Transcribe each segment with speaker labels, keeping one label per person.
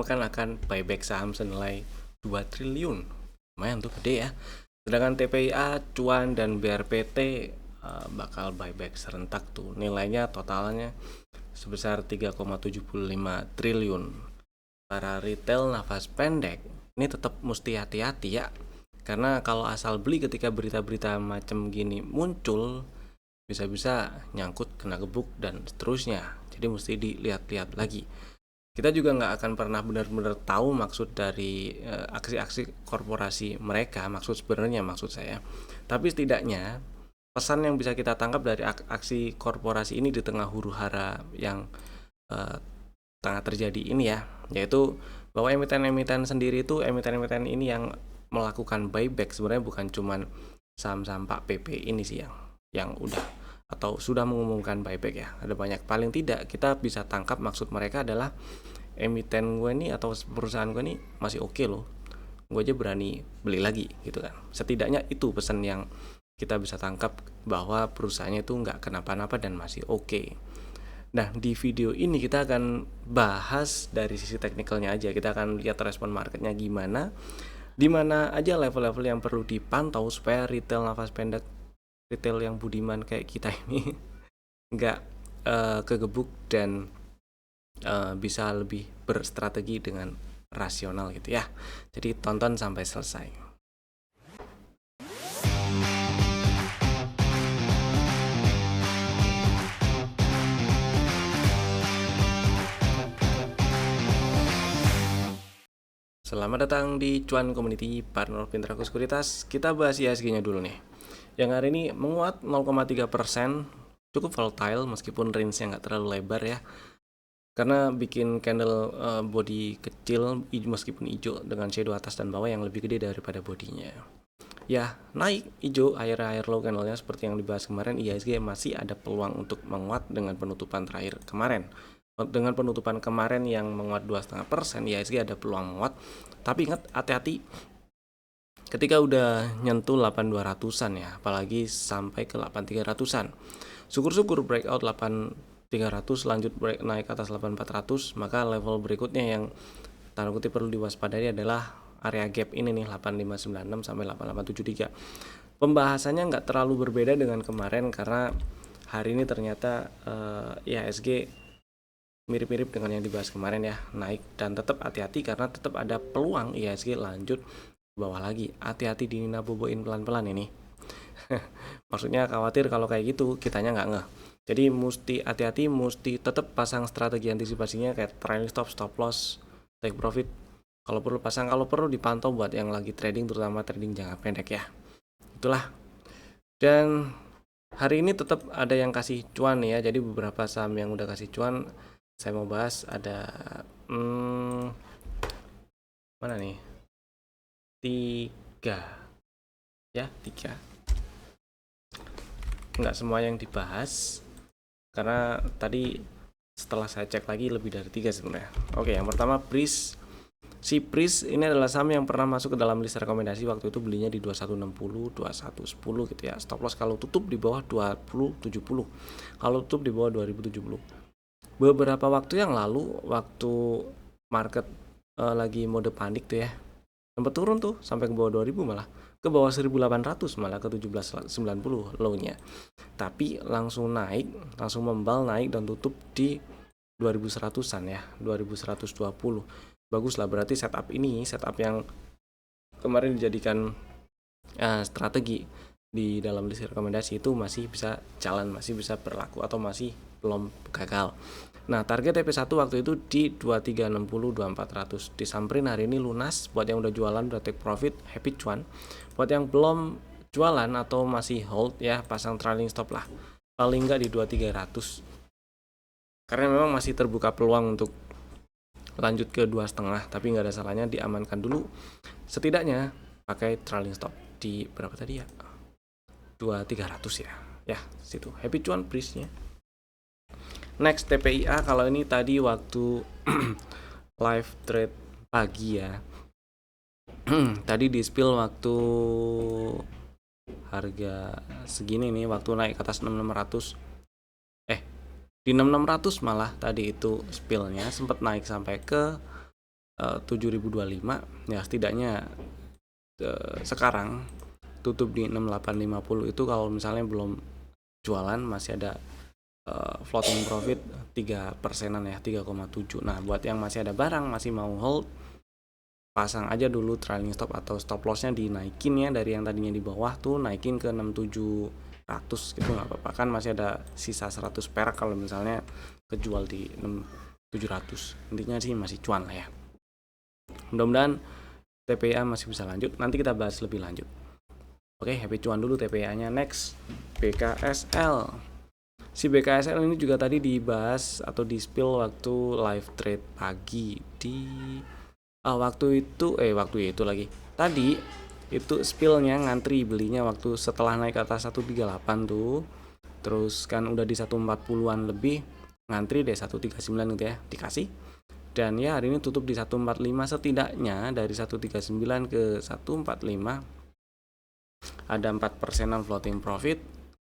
Speaker 1: mengumumkan akan buyback saham senilai 2 triliun. Lumayan tuh, gede ya. Sedangkan TPIA, Cuan, dan BRPT bakal buyback serentak tuh. Nilainya totalnya sebesar 3,75 triliun. Para retail nafas pendek ini tetap mesti hati-hati ya. Karena kalau asal beli ketika berita-berita macam gini muncul, bisa-bisa nyangkut, kena gebuk, dan seterusnya. Jadi mesti dilihat-lihat lagi. Kita juga nggak akan pernah benar-benar tahu maksud dari aksi-aksi korporasi mereka, maksud saya. Tapi setidaknya pesan yang bisa kita tangkap dari aksi korporasi ini di tengah huru-hara yang tengah terjadi ini ya, yaitu bahwa emiten-emiten sendiri itu, emiten-emiten ini yang melakukan buyback sebenarnya bukan cuman saham-saham Pak PP ini sih yang udah atau sudah mengumumkan buyback ya. Ada banyak, paling tidak kita bisa tangkap maksud mereka adalah emiten gue nih atau perusahaan gue nih masih oke loh, gue aja berani beli lagi gitu kan. Setidaknya itu pesan yang kita bisa tangkap, bahwa perusahaannya itu nggak kenapa-napa dan masih oke. Nah, di video ini kita akan bahas dari sisi teknikalnya aja. Kita akan lihat respon marketnya gimana, di mana aja level-level yang perlu dipantau supaya retail nafas pendek, retail yang budiman kayak kita ini nggak kegebuk dan bisa lebih berstrategi dengan rasional gitu ya. Jadi tonton sampai selesai. Selamat datang di Cuan Community, partner Pintraku Sekuritas. Kita bahas IHSG-nya dulu nih. Yang hari ini menguat 0,3%, cukup volatile meskipun range-nya nggak terlalu lebar ya. Karena bikin candle body kecil meskipun hijau dengan shadow atas dan bawah yang lebih gede daripada bodinya. Ya, naik hijau higher low candle-nya seperti yang dibahas kemarin. IHSG masih ada peluang untuk menguat dengan penutupan terakhir kemarin. Dengan penutupan kemarin yang menguat 2,5%, IHSG ada peluang menguat. Tapi ingat, hati-hati ketika udah nyentuh 8200-an ya, apalagi sampai ke 8300-an. Syukur-syukur breakout 8300, lanjut break naik ke atas 8400, maka level berikutnya yang tanda kutip perlu diwaspadai adalah area gap ini nih, 8596 sampai 8873. Pembahasannya nggak terlalu berbeda dengan kemarin karena hari ini ternyata IHSG mirip-mirip dengan yang dibahas kemarin ya, naik, dan tetap hati-hati karena tetap ada peluang IHSG lanjut bawah lagi. Hati-hati di Nina boboin pelan-pelan ini. Maksudnya khawatir kalau kayak gitu kitanya nggak ngeh. Jadi mesti hati-hati, mesti tetap pasang strategi antisipasinya kayak trailing stop, stop loss, take profit. Kalau perlu pasang, kalau perlu dipantau buat yang lagi trading, terutama trading jangka pendek ya. Itulah. Dan hari ini tetap ada yang kasih cuan ya. Jadi beberapa saham yang udah kasih cuan saya mau bahas. Ada mana nih? 3 ya, 3. Nggak semua yang dibahas karena tadi setelah saya cek lagi lebih dari 3 sebenarnya. Oke, yang pertama Pris. Si Pris ini adalah saham yang pernah masuk ke dalam list rekomendasi. Waktu itu belinya di 2160, 2110 gitu ya. Stop loss kalau tutup di bawah 2070, kalau tutup di bawah 2070. Beberapa waktu yang lalu, waktu market lagi mode panik tuh ya, sempat turun tuh sampai ke bawah 2000, malah ke bawah 1800, malah ke 1790 low-nya. Tapi langsung naik, langsung membal naik dan tutup di 2100-an ya, 2120. Bagus lah, berarti setup ini, setup yang kemarin dijadikan strategi di dalam list rekomendasi itu masih bisa jalan, masih bisa berlaku, atau masih belum gagal. Nah, target TP1 waktu itu di 2360, 2400. Disamperin hari ini lunas. Buat yang udah jualan, udah take profit, happy cuan. Buat yang belum jualan atau masih hold ya, pasang trailing stop lah. Paling nggak di 2300. Karena memang masih terbuka peluang untuk lanjut ke 2,5, tapi nggak ada salahnya diamankan dulu. Setidaknya pakai trailing stop di berapa tadi ya? 2300 ya. Ya, situ. Happy cuan prisnya. Next, TPIA. Kalau ini tadi waktu live trade pagi ya. Tadi di spill waktu harga segini nih, waktu naik ke atas 6600. Di 6600 malah tadi itu spillnya sempat naik sampai ke 7.025 ya, setidaknya sekarang tutup di 6850 itu kalau misalnya belum jualan masih ada floating profit 3%-an ya, 3,7. Nah, buat yang masih ada barang, masih mau hold, pasang aja dulu trailing stop atau stop lossnya dinaikin ya, dari yang tadinya di bawah tuh naikin ke 6700 gitu, nggak apa-apa kan, masih ada sisa 100 perak kalau misalnya kejual di 6700. Intinya sih masih cuan lah ya. Mudah-mudahan TPA masih bisa lanjut, nanti kita bahas lebih lanjut. Oke, happy cuan dulu TPA nya. Next, BKSL. Si BKSL ini juga tadi dibahas atau di spill waktu live trade pagi di waktu itu lagi. Tadi itu spillnya ngantri belinya waktu setelah naik ke atas 138 tuh. Terus kan udah di 140-an lebih, ngantri deh 139 gitu ya, dikasih. Dan ya hari ini tutup di 145, setidaknya dari 139 ke 145 ada 4%-an floating profit.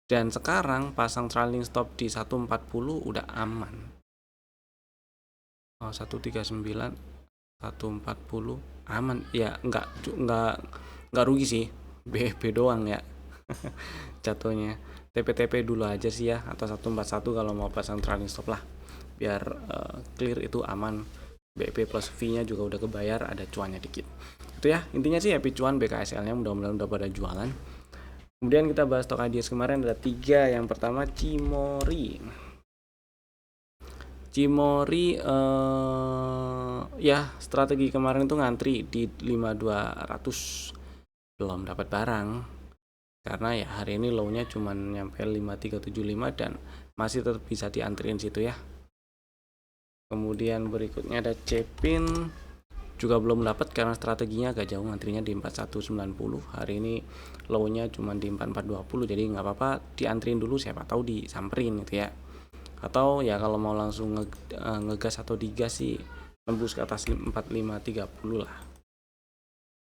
Speaker 1: Dan sekarang pasang trailing stop di 140 udah aman. 139 140 aman ya, nggak rugi sih, BB doang ya jatuhnya. TP dulu aja sih ya, atau 141 kalau mau pasang trailing stop lah, biar clear itu aman. BP plus fee nya juga udah kebayar, ada cuannya dikit. Itu ya, intinya sih happy cuan BKSL nya, mudah-mudahan udah pada jualan. Kemudian kita bahas stok ideas kemarin, ada 3. Yang pertama Cimori ya, strategi kemarin itu ngantri di 5200, belum dapat barang karena ya hari ini low-nya cuma nyampe 5375 dan masih tetap bisa diantriin situ ya. Kemudian berikutnya ada Cepin, juga belum dapat karena strateginya agak jauh, ngantrinya di 4190. Hari ini low-nya cuma di 4420, jadi nggak apa-apa diantriin dulu, siapa tahu disamperin gitu ya. Atau ya kalau mau langsung ngegas atau digas sih tembus ke atas 4530 lah.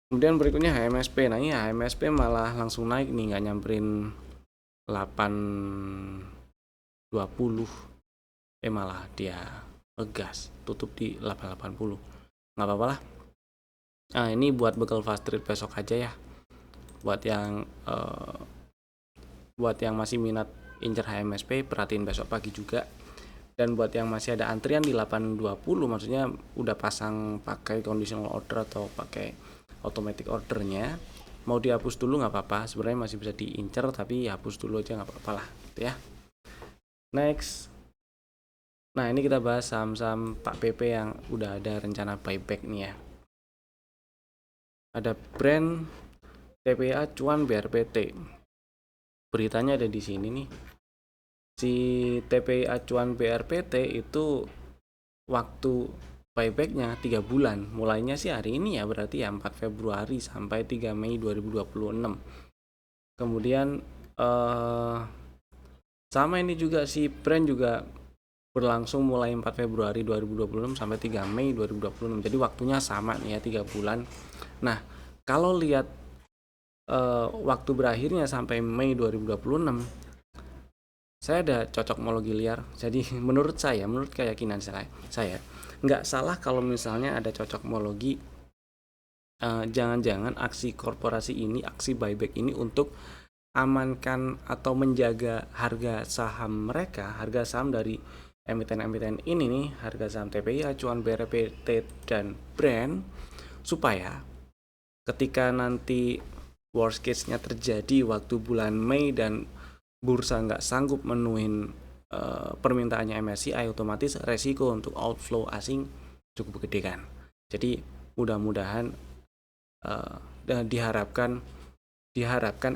Speaker 1: Kemudian berikutnya HMSP. Nah ini HMSP malah langsung naik nih, nggak nyamperin 820, malah dia ngegas tutup di 880. Nggak apa-apa lah. Nah ini buat bekal fast trade besok aja ya, buat yang masih minat incer HMSP, perhatiin besok pagi juga. Dan buat yang masih ada antrian di 820, maksudnya udah pasang pakai conditional order atau pakai automatic ordernya, mau dihapus dulu nggak apa-apa, sebenarnya masih bisa diincer, tapi hapus dulu aja nggak apa-apa lah gitu ya. Next, nah ini kita bahas saham-saham Pak PP yang udah ada rencana buyback nih ya. Ada brand TPA cuan BRPT, beritanya ada di sini nih. Si TPI acuan BRPT itu waktu buybacknya 3 bulan, mulainya sih hari ini ya, berarti ya 4 Februari sampai 3 Mei 2026. Kemudian sama ini juga si brand juga berlangsung mulai 4 Februari 2026 sampai 3 Mei 2026, jadi waktunya sama nih ya, 3 bulan. Nah kalau lihat waktu berakhirnya sampai Mei 2026, saya ada cocokmologi liar. Jadi menurut keyakinan saya nggak salah kalau misalnya ada cocokmologi, jangan-jangan aksi korporasi ini, aksi buyback ini untuk amankan atau menjaga harga saham mereka, harga saham dari emiten-emiten ini nih, harga saham TPI, acuan BRPT dan brand, supaya ketika nanti worst case-nya terjadi waktu bulan Mei dan bursa nggak sanggup menuhin permintaannya MSCI, otomatis resiko untuk outflow asing cukup gede kan. Jadi mudah-mudahan dan diharapkan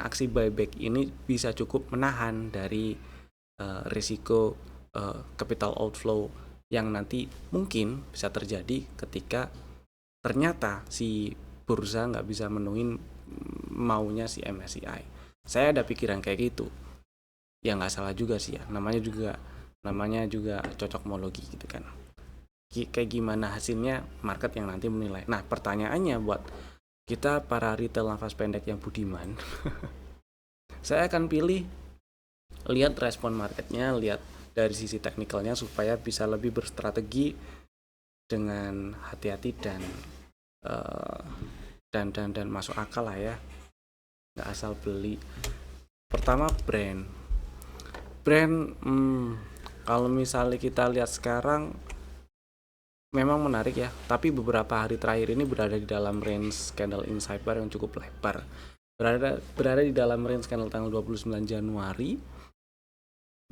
Speaker 1: aksi buyback ini bisa cukup menahan dari risiko capital outflow yang nanti mungkin bisa terjadi ketika ternyata si bursa nggak bisa menuhin maunya si MSCI. Saya ada pikiran kayak gitu. Ya nggak salah juga sih ya, namanya juga cocokmologi gitu kan. Kayak gimana hasilnya, market yang nanti menilai. Nah pertanyaannya buat kita para retail nafas pendek yang budiman saya akan pilih lihat respon marketnya, lihat dari sisi teknikalnya supaya bisa lebih berstrategi dengan hati-hati dan masuk akal lah ya, nggak asal beli. Pertama brand kalau misalnya kita lihat sekarang memang menarik ya, tapi beberapa hari terakhir ini berada di dalam range candle inside bar yang cukup lebar, berada di dalam range candle tanggal 29 Januari.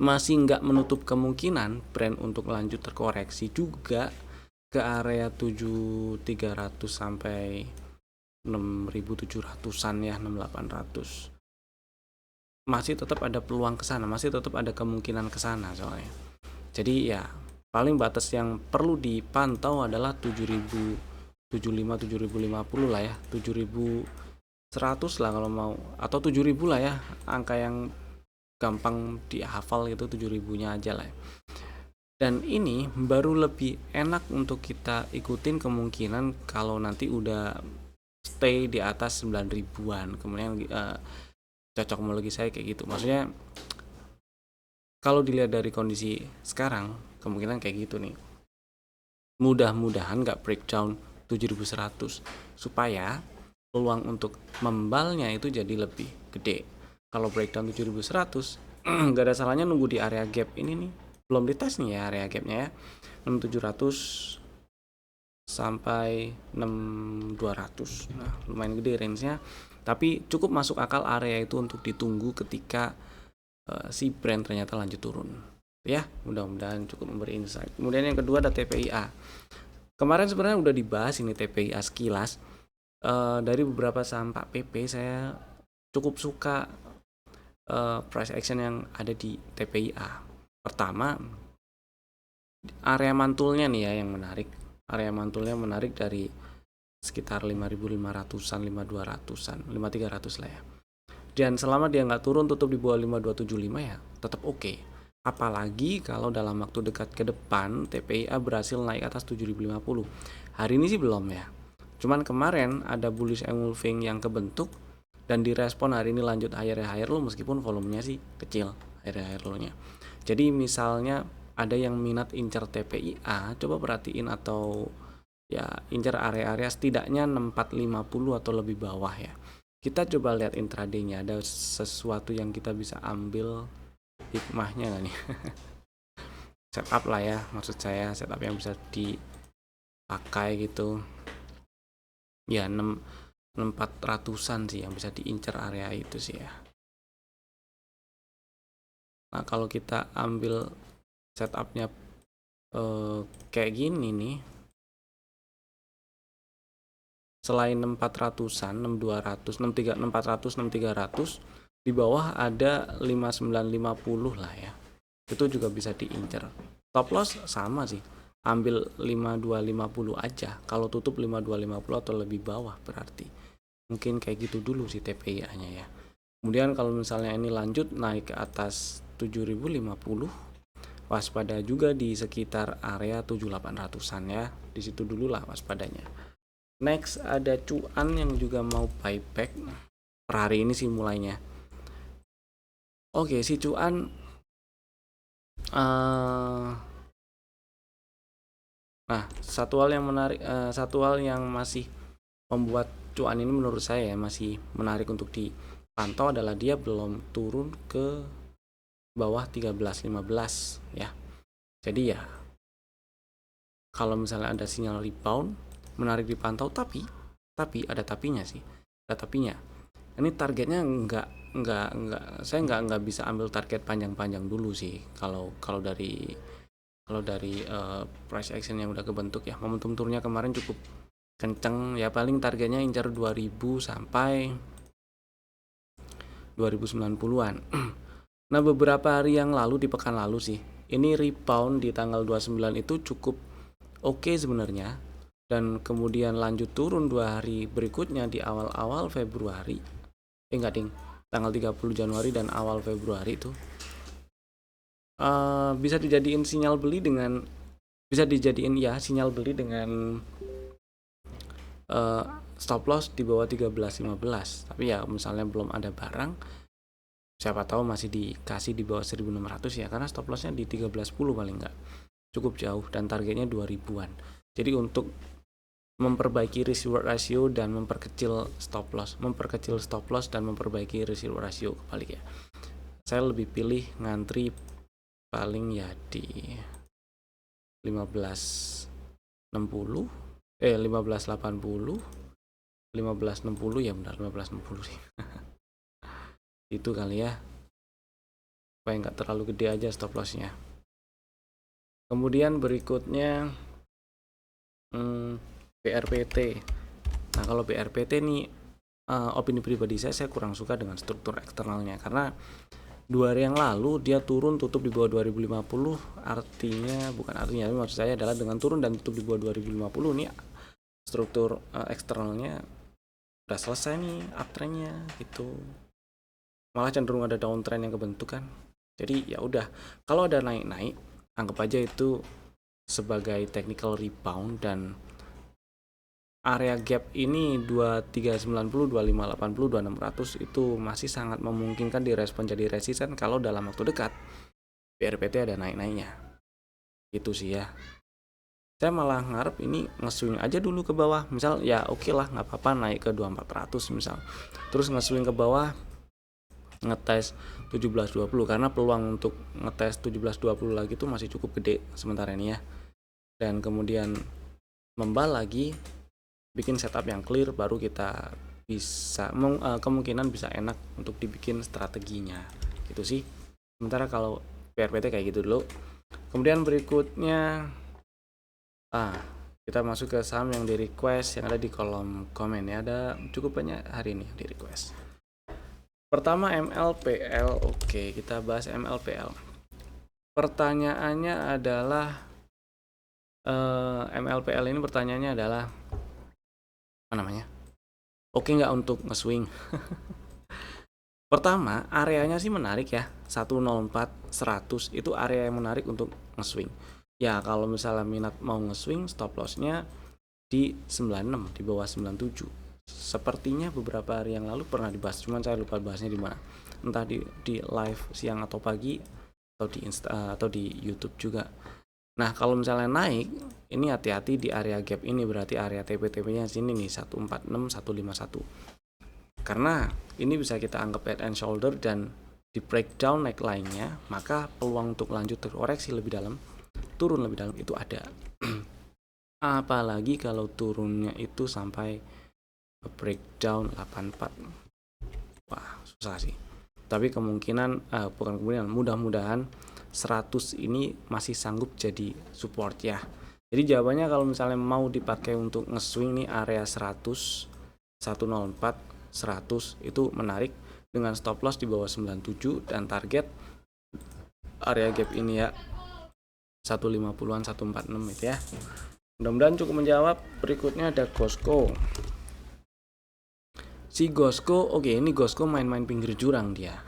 Speaker 1: Masih nggak menutup kemungkinan brand untuk lanjut terkoreksi juga ke area 7300 sampai 6700-an ya, 6800. Masih tetap ada peluang ke sana, masih tetap ada kemungkinan ke sana soalnya. Jadi ya paling batas yang perlu dipantau adalah 7075 7050 lah ya, 7100 lah kalau mau, atau 7000 lah ya, angka yang gampang dihafal gitu, 7000-nya aja lah. Dan ini baru lebih enak untuk kita ikutin kemungkinan kalau nanti udah stay di atas 9000-an. Kemudian cocokmologi saya kayak gitu. Maksudnya kalau dilihat dari kondisi sekarang, kemungkinan kayak gitu nih. Mudah-mudahan nggak breakdown 7100 supaya peluang untuk membalnya itu jadi lebih gede. Kalau breakdown 7100 nggak ada salahnya nunggu di area gap ini nih, belum dites nih ya area gapnya ya, 6700 sampai 6200. Nah lumayan gede range-nya, tapi cukup masuk akal area itu untuk ditunggu ketika si brand ternyata lanjut turun ya. Mudah-mudahan cukup memberi insight. Kemudian yang kedua ada TPIA. Kemarin sebenarnya udah dibahas ini TPIA sekilas. Dari beberapa saham Pak PP saya cukup suka price action yang ada di TPIA. Pertama, area mantulnya nih ya yang menarik. Area mantulnya menarik dari sekitar 5500-an, 5200-an, 5300 lah ya. Dan selama dia nggak turun tutup di bawah 5275 ya tetap oke. Apalagi kalau dalam waktu dekat ke depan TPIA berhasil naik atas 7050. Hari ini sih belum ya. Cuman kemarin ada bullish engulfing yang kebentuk dan direspon hari ini lanjut higher low meskipun volumenya sih kecil higher low-nya. Jadi misalnya ada yang minat incer TPIA, coba perhatiin atau ya incer area-area setidaknya 6450 atau lebih bawah ya. Kita coba lihat intraday-nya, ada sesuatu yang kita bisa ambil hikmahnya nggak nih? Setup lah ya, maksud saya setup yang bisa dipakai gitu ya, 6400-an sih yang bisa diincar area itu sih ya. Nah kalau kita ambil setupnya kayak gini nih, selain 6400-an, 6200, 63, 6400, 6300, di bawah ada 5950 lah ya. Itu juga bisa diincar. Stop loss sama sih, ambil 5250 aja. Kalau tutup 5250 atau lebih bawah berarti mungkin kayak gitu dulu sih TPIA-nya ya. Kemudian kalau misalnya ini lanjut naik ke atas 7050, waspada juga di sekitar area 7800-an ya. Di situ dulu lah waspadanya. Next ada cuan yang juga mau buyback per hari ini sih mulainya. Oke, si cuan nah satu hal yang menarik, satu hal yang masih membuat cuan ini menurut saya ya masih menarik untuk dipantau adalah dia belum turun ke bawah 13.15 ya. Jadi ya kalau misalnya ada sinyal rebound menarik dipantau, tapi ada tapinya sih. Ada tapinya. Ini targetnya saya nggak bisa ambil target panjang-panjang dulu sih kalau dari price action yang udah kebentuk ya. Momentum turunnya kemarin cukup kenceng ya, paling targetnya incar 2000 sampai 2090-an. Nah beberapa hari yang lalu, di pekan lalu sih, ini rebound di tanggal 29 itu cukup oke sebenarnya, dan kemudian lanjut turun 2 hari berikutnya di awal-awal Februari, enggak ding, tanggal 30 Januari dan awal Februari itu bisa dijadiin sinyal beli dengan sinyal beli dengan stop loss di bawah 13.15. Tapi ya misalnya belum ada barang, siapa tahu masih dikasih di bawah 1600 ya, karena stop lossnya di 13.10 paling enggak, cukup jauh dan targetnya 2000-an. Jadi untuk memperbaiki risk reward ratio dan memperkecil stop loss dan memperbaiki risk reward ratio, kebalik ya. Saya lebih pilih ngantri paling ya di 15.60 15.80 15.60 ya, benar 15.60 sih. Itu kali ya, supaya nggak terlalu gede aja stop lossnya. Kemudian berikutnya BRPT. Nah kalau BRPT nih, opini pribadi saya kurang suka dengan struktur eksternalnya, karena 2 hari yang lalu dia turun tutup di bawah 2050. Artinya maksud saya adalah dengan turun dan tutup di bawah 2050 nih struktur eksternalnya udah selesai nih uptrendnya gitu, malah cenderung ada downtrend yang kebentuk kan. Jadi ya udah, kalau ada naik-naik anggap aja itu sebagai technical rebound, dan area gap ini 2390, 2580, 2600 itu masih sangat memungkinkan direspon jadi resisten kalau dalam waktu dekat BRPT ada naik-naiknya. Itu sih ya. Saya malah ngarep ini nge-swing aja dulu ke bawah. Misal ya oke lah, nggak apa-apa naik ke 2400 misal. Terus nge-swing ke bawah, ngetes 1720, karena peluang untuk ngetes 1720 lagi itu masih cukup gede sementara ini ya. Dan kemudian membal lagi, bikin setup yang clear, baru kita bisa kemungkinan bisa enak untuk dibikin strateginya gitu sih. Sementara kalau PRPT kayak gitu dulu. Kemudian berikutnya kita masuk ke saham yang di request yang ada di kolom komen ya. Ada cukup banyak hari ini di request. Pertama MLPL. Oke, kita bahas MLPL. Pertanyaannya adalah MLPL ini pertanyaannya adalah apa namanya? Oke nggak untuk nge-swing? Pertama, areanya sih menarik ya. 104 100 itu area yang menarik untuk nge-swing. Ya, kalau misalnya minat mau nge-swing, stop loss-nya di 96, di bawah 97. Sepertinya beberapa hari yang lalu pernah dibahas, cuman saya lupa bahasnya di mana. Entah di live siang atau pagi, atau di atau di YouTube juga. Nah, kalau misalnya naik, ini hati-hati di area gap ini, berarti area TP-TP-nya sini nih, 146 151. Karena ini bisa kita anggap head and shoulder, dan di breakdown neckline-nya, maka peluang untuk lanjut terkoreksi lebih dalam, turun lebih dalam itu ada. Apalagi kalau turunnya itu sampai breakdown 84. Wah, susah sih. Tapi mudah-mudahan 100 ini masih sanggup jadi support ya. Jadi jawabannya kalau misalnya mau dipakai untuk nge-swing nih, area 100, 104, 100 itu menarik dengan stop loss di bawah 97 dan target area gap ini ya 150-an 146 itu ya. Mudah-mudahan cukup menjawab. Berikutnya ada Gosco. Si Gosco, oke, ini Gosco main-main pinggir jurang dia.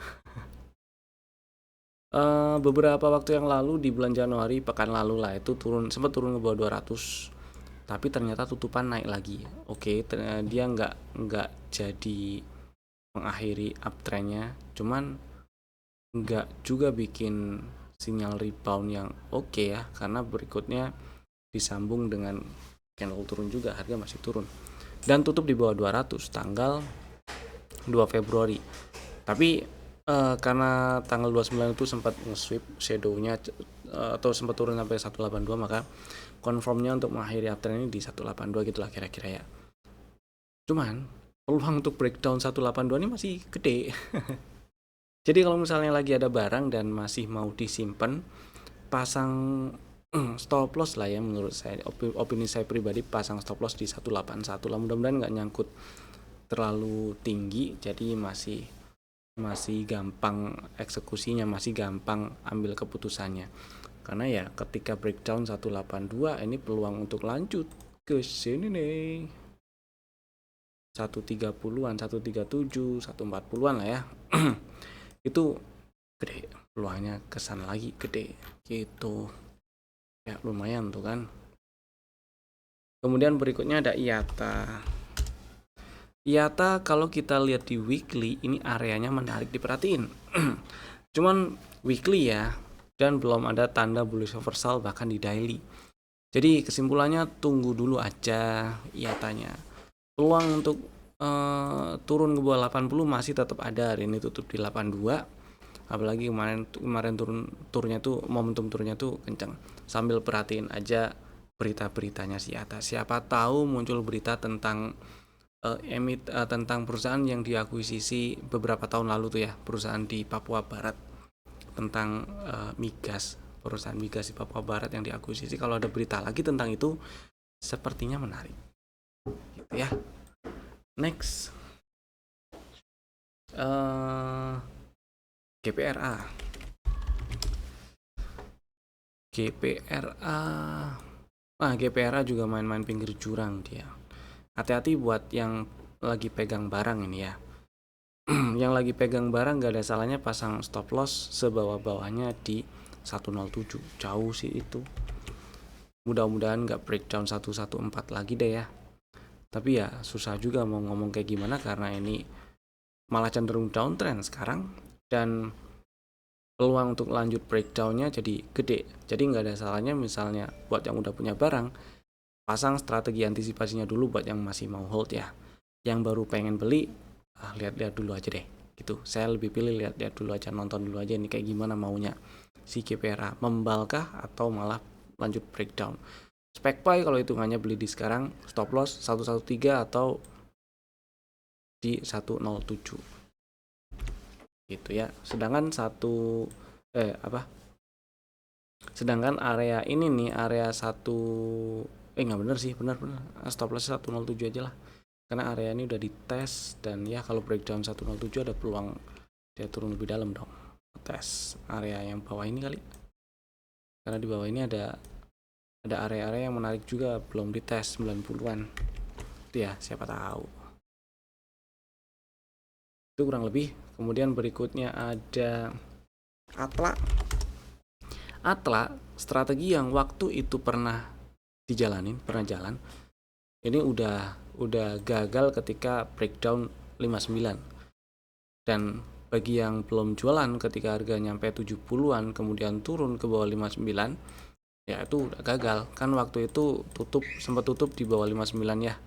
Speaker 1: Beberapa waktu yang lalu di bulan Januari, pekan lalu lah, itu sempat turun ke bawah 200, tapi ternyata tutupan naik lagi. Oke, dia nggak jadi mengakhiri uptrendnya, cuman nggak juga bikin sinyal rebound yang oke ya, karena berikutnya disambung dengan candle turun juga, harga masih turun dan tutup di bawah 200 tanggal 2 Februari. Tapi karena tanggal 29 itu sempat nge-sweep shadow-nya atau sempat turun sampai 182, maka confirmnya untuk mengakhiri uptrend ini di 182 gitulah kira-kira ya. Cuman peluang untuk breakdown 182 ini masih gede. Jadi kalau misalnya lagi ada barang dan masih mau disimpan, pasang stop loss lah ya, menurut saya, opini saya pribadi, pasang stop loss di 181 lah. Mudah-mudahan nggak nyangkut terlalu tinggi, jadi masih gampang eksekusinya, masih gampang ambil keputusannya. Karena ya ketika breakdown 182 ini peluang untuk lanjut ke sini nih 130-an, 137, 140-an lah ya. Itu gede, peluangnya kesana lagi gede gitu ya, lumayan tuh kan. Kemudian berikutnya ada IATA. IATA kalau kita lihat di weekly, ini areanya menarik diperhatiin. Cuman weekly ya, dan belum ada tanda bullish reversal bahkan di daily. Jadi kesimpulannya tunggu dulu aja IATA-nya. Peluang untuk turun ke bawah 80 masih tetap ada. Hari ini tutup di 82. Apalagi kemarin turunnya tuh, momentum turunnya tuh kencang. Sambil perhatiin aja berita-beritanya si IATA. Siapa tahu muncul berita tentang tentang perusahaan yang diakuisisi beberapa tahun lalu tuh ya, perusahaan di Papua Barat, tentang migas, perusahaan migas di Papua Barat yang diakuisisi. Kalau ada berita lagi tentang itu, sepertinya menarik gitu ya. Next, GPRA. GPRA juga main-main pinggir jurang dia. Hati-hati buat yang lagi pegang barang ini ya. Yang lagi pegang barang gak ada salahnya pasang stop loss sebawah-bawahnya di 107. Jauh sih itu. Mudah-mudahan gak breakdown 114 lagi deh ya. Tapi ya susah juga mau ngomong kayak gimana karena ini malah cenderung downtrend sekarang, dan peluang untuk lanjut breakdownnya jadi gede. Jadi nggak ada salahnya misalnya buat yang udah punya barang, pasang strategi antisipasinya dulu buat yang masih mau hold ya. Yang baru pengen beli, lihat-lihat dulu aja deh gitu. Saya lebih pilih lihat-lihat dulu aja, nonton dulu aja ini kayak gimana maunya si GPRA, membalkah atau malah lanjut breakdown. Spek buy kalau hitungannya beli di sekarang, stop loss 113 atau di 107 gitu ya. Sedangkan sedangkan area ini nih, area nggak bener sih, bener stop loss 107 aja lah, karena area ini udah dites, dan ya kalau breakdown 107 ada peluang dia turun lebih dalam dong. Tes area yang bawah ini kali, karena di bawah ini ada area-area yang menarik juga belum dites, 90-an itu ya, siapa tahu. Itu kurang lebih. Kemudian berikutnya ada Atla, strategi yang waktu itu pernah jalan. Ini udah gagal ketika breakdown 59. Dan bagi yang belum jualan ketika harga nyampe 70-an kemudian turun ke bawah 59, ya itu udah gagal. Kan waktu itu sempat tutup di bawah 59 ya.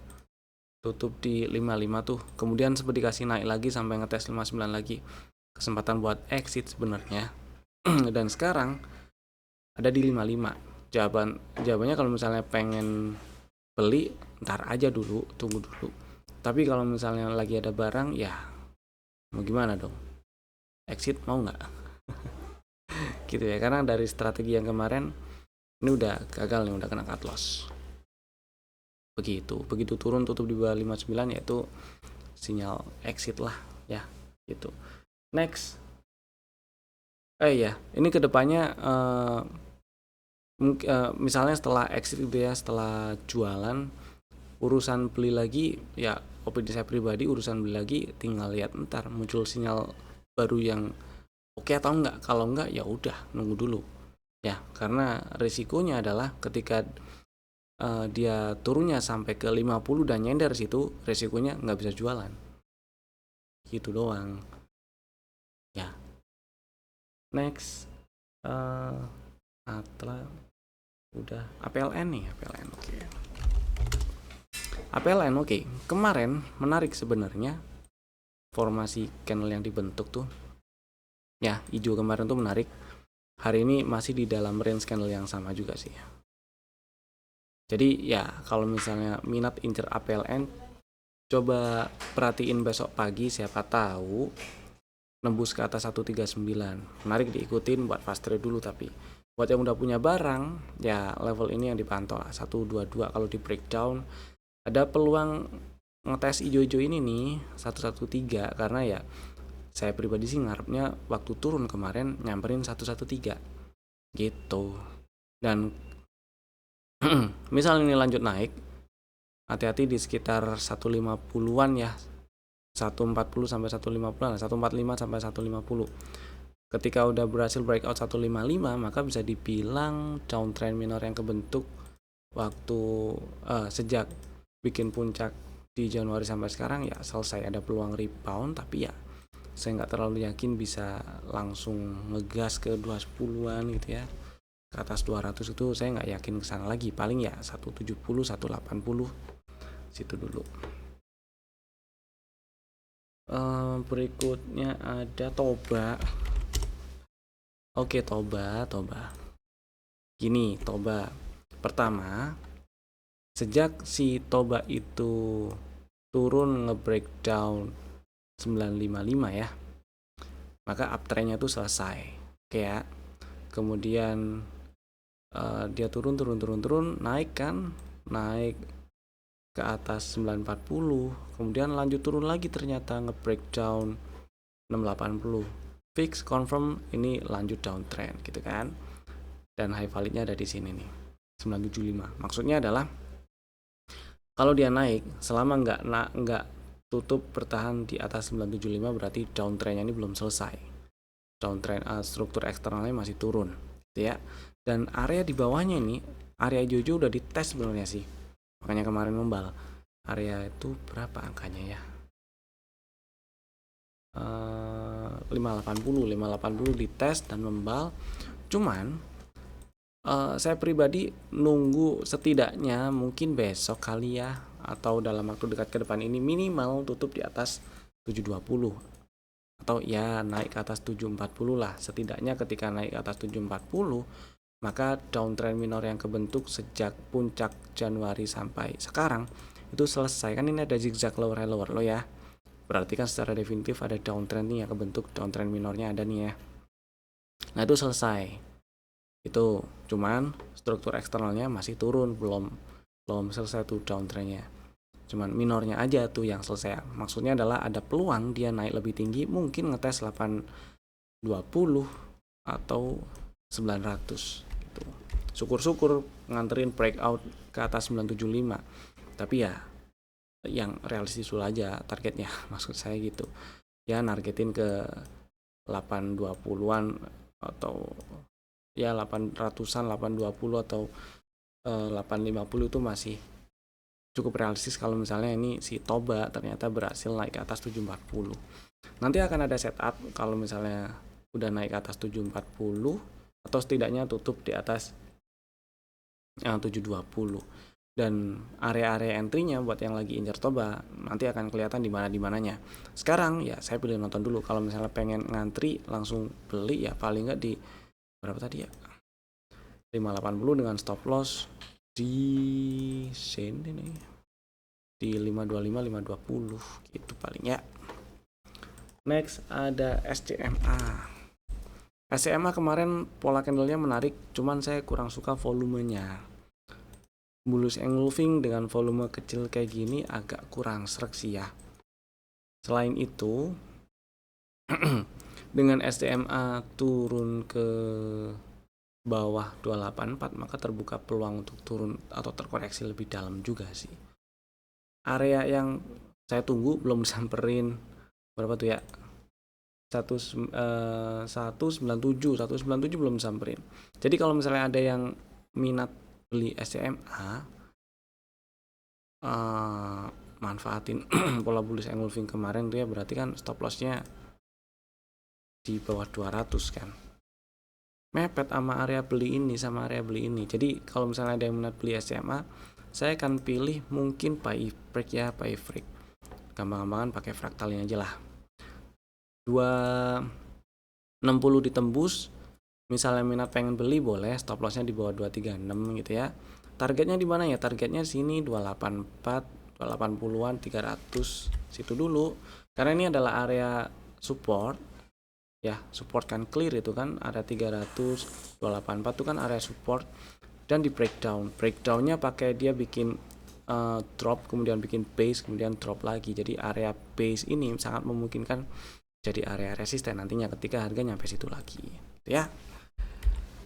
Speaker 1: Tutup di 55 tuh. Kemudian sempat dikasih naik lagi sampai ngetes 59 lagi. Kesempatan buat exit sebenarnya. Dan sekarang ada di 55. Jawabannya kalau misalnya pengen beli, ntar aja dulu, tunggu dulu. Tapi kalau misalnya lagi ada barang, ya mau gimana dong? Exit mau nggak? Gitu ya, karena dari strategi yang kemarin ini udah gagal nih, udah kena cut loss. Begitu turun tutup di bawah 59, yaitu sinyal exit lah ya, gitu. Next, ini kedepannya misalnya setelah exit gitu ya, setelah jualan, urusan beli lagi ya, opini saya pribadi, urusan beli lagi tinggal lihat ntar muncul sinyal baru yang oke atau enggak. Kalau enggak ya udah nunggu dulu ya, karena risikonya adalah ketika dia turunnya sampai ke 50 dan nyender situ, risikonya nggak bisa jualan gitu doang ya. Next, Atla udah. APLN nih, APLN oke. Kemarin menarik sebenarnya formasi candle yang dibentuk tuh ya, hijau kemarin tuh menarik. Hari ini masih di dalam range candle yang sama juga sih. Jadi ya kalau misalnya minat incer APLN, coba perhatiin besok pagi, siapa tahu nembus ke atas 139. Menarik diikutin buat fast trade dulu. Tapi buat yang udah punya barang, ya level ini yang dipantau lah, 122. Kalau di breakdown ada peluang ngetes hijau-hijau ini nih, 113, karena ya saya pribadi sih ngarepnya waktu turun kemarin nyamperin 113 gitu. Dan misal ini lanjut naik, hati-hati di sekitar 150-an ya, 140 sampai 150-an, 145 sampai 150. Ketika udah berhasil breakout 155, maka bisa dibilang downtrend minor yang kebentuk waktu sejak bikin puncak di Januari sampai sekarang ya selesai. Ada peluang rebound, tapi ya saya nggak terlalu yakin bisa langsung ngegas ke 210-an gitu ya, ke atas 200 itu saya nggak yakin ke sana lagi, paling ya 170 180 situ dulu. Berikutnya ada Toba. Oke, Toba gini. Toba pertama, sejak si Toba itu turun nge-breakdown 955 ya, maka uptrendnya itu selesai. Oke ya. Kemudian dia turun, naik ke atas 940, kemudian lanjut turun lagi, ternyata nge-breakdown 680. Fix confirm ini lanjut downtrend gitu kan. Dan high validnya ada di sini nih, 975. Maksudnya adalah kalau dia naik selama nggak tutup bertahan di atas 975, berarti downtrendnya ini belum selesai. Downtrend struktur eksternalnya masih turun gitu ya. Dan area di bawahnya ini, area hijau udah dites sebenarnya sih. Makanya kemarin membal. Area itu berapa angkanya ya? 580 dites dan membal. Cuman saya pribadi nunggu setidaknya mungkin besok kali ya, atau dalam waktu dekat ke depan ini minimal tutup di atas 720 atau ya naik ke atas 740 lah. Setidaknya ketika naik ke atas 740, maka downtrend minor yang kebentuk sejak puncak Januari sampai sekarang itu selesai. Kan ini ada zigzag lower high lower low ya. Berarti kan secara definitif ada downtrend nih yang kebentuk, downtrend minornya ada nih ya. Nah, itu selesai. Itu cuman struktur eksternalnya masih turun, belum selesai tuh downtrendnya. Cuman minornya aja tuh yang selesai. Maksudnya adalah ada peluang dia naik lebih tinggi, mungkin ngetes 820 atau 900 gitu. Syukur-syukur nganterin breakout ke atas 975. Tapi ya yang realistis dulu aja targetnya, maksud saya gitu ya, nargetin ke 820-an atau ya 800-an, 820 atau 850 itu masih cukup realistis kalau misalnya ini si Toba ternyata berhasil naik ke atas 740. Nanti akan ada setup kalau misalnya udah naik ke atas 740 atau setidaknya tutup di atas 720. Dan area-area entry-nya buat yang lagi incer Toba nanti akan kelihatan di mananya. Sekarang ya saya pilih nonton dulu. Kalau misalnya pengen ngantri langsung beli ya paling nggak di berapa tadi ya, 580 dengan stop loss di sini nih, di 525 520 gitu paling ya. Next ada SCMA. SCMA kemarin pola candlenya menarik, cuman saya kurang suka volumenya. Bullish engulfing dengan volume kecil kayak gini agak kurang srek sih ya. Selain itu dengan SCMA turun ke bawah 284, maka terbuka peluang untuk turun atau terkoreksi lebih dalam juga sih. Area yang saya tunggu belum disamperin berapa tuh ya, 197 belum disamperin. Jadi kalau misalnya ada yang minat beli SCMA, manfaatin pola bullish engulfing kemarin tuh ya, berarti kan stop lossnya di bawah 200 kan, mepet sama area beli ini sama area beli ini. Jadi kalau misalnya ada yang minat beli SCMA, saya akan pilih mungkin pay break ya, pay break. Gampang-gampangan pakai fraktalnya aja lah. 260 ditembus, misalnya minat pengen beli boleh, stop lossnya di bawah 236 gitu ya. Targetnya di mana ya? Targetnya sini 284, 280-an, 300 situ dulu. Karena ini adalah area support. Ya, support kan clear itu kan, ada 300, 284 itu kan area support, dan di breakdown. Breakdownnya pakai dia bikin drop, kemudian bikin base, kemudian drop lagi. Jadi area base ini sangat memungkinkan jadi area resisten nantinya ketika harga nyampe situ lagi. Ya.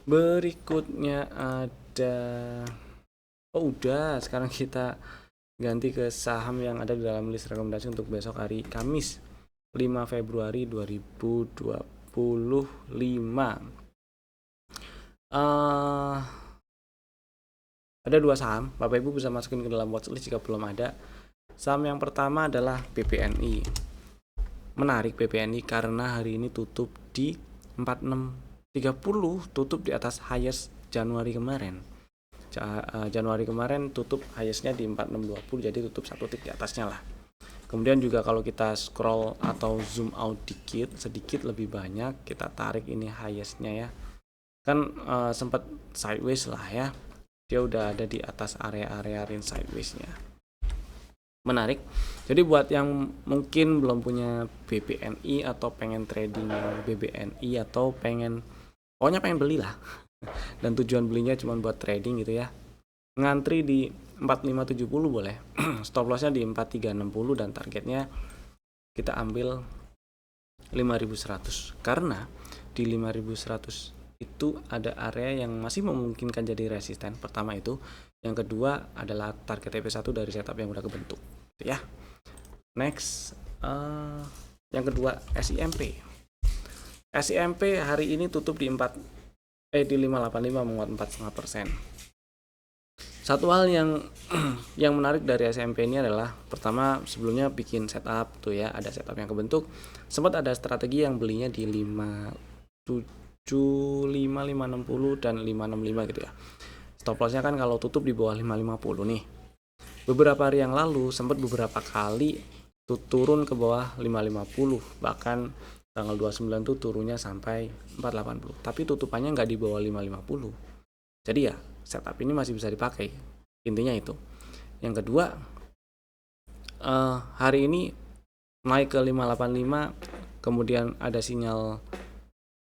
Speaker 1: Berikutnya ada udah, sekarang kita ganti ke saham yang ada di dalam list rekomendasi untuk besok hari Kamis 5 Februari 2025. Ada dua saham, Bapak Ibu bisa masukin ke dalam watchlist jika belum ada. Saham yang pertama adalah BPNI. Menarik BPNI karena hari ini tutup di 4630, tutup di atas highest Januari kemarin. Januari kemarin tutup highest-nya di 4620, jadi tutup satu tick di atasnya lah. Kemudian juga kalau kita scroll atau zoom out sedikit lebih banyak, kita tarik ini highest-nya ya. Kan sempat sideways lah ya. Dia udah ada di atas area-area range sideways-nya. Menarik. Jadi buat yang mungkin belum punya BBNI atau pengen trading BBNI atau pokoknya pengen beli lah. Dan tujuan belinya cuma buat trading gitu ya. Ngantri di 4570 boleh. Stop lossnya di 4360 dan targetnya kita ambil 5100. Karena di 5100 itu ada area yang masih memungkinkan jadi resisten. Pertama itu. Yang kedua adalah target TP1 dari setup yang udah kebentuk. Ya. Next, yang kedua SIMP. SIMP hari ini tutup di 585 menguat 4,5%. Satu hal yang menarik dari SIMP ini adalah pertama sebelumnya bikin setup tuh ya, ada setup yang kebentuk. Sempat ada strategi yang belinya di 575, 560 dan 565 gitu ya. Stop lossnya kan kalau tutup di bawah 550 nih. Beberapa hari yang lalu sempat beberapa kali turun ke bawah 550, bahkan tanggal 29 tuh turunnya sampai 480. Tapi tutupannya nggak di bawah 550. Jadi ya setup ini masih bisa dipakai. Intinya itu. Yang kedua, hari ini naik ke 585, kemudian ada sinyal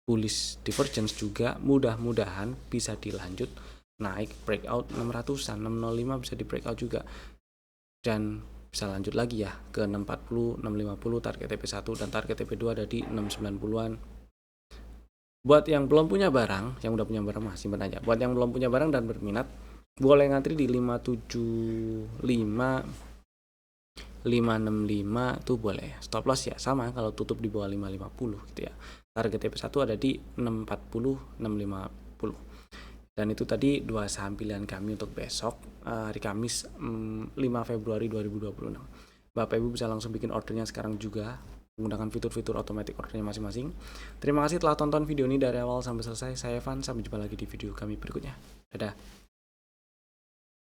Speaker 1: bullish divergence juga, mudah-mudahan bisa dilanjut naik breakout 600-an, 605 bisa di breakout juga. Dan bisa lanjut lagi ya ke 640, 650 target TP1 dan target TP2 ada di 690-an. Buat yang belum punya barang, yang udah punya barang masih simpan aja. Buat yang belum punya barang dan berminat, boleh ngantri di 575, 565 tuh boleh. Stop loss ya sama kalau tutup di bawah 550 gitu ya. Target TP1 ada di 640, 650. Dan itu tadi dua saham pilihan kami untuk besok hari Kamis 5 Februari 2026. Bapak Ibu bisa langsung bikin ordernya sekarang juga menggunakan fitur-fitur otomatis ordernya masing-masing. Terima kasih telah tonton video ini dari awal sampai selesai. Saya Evan, sampai jumpa lagi di video kami berikutnya. Dadah.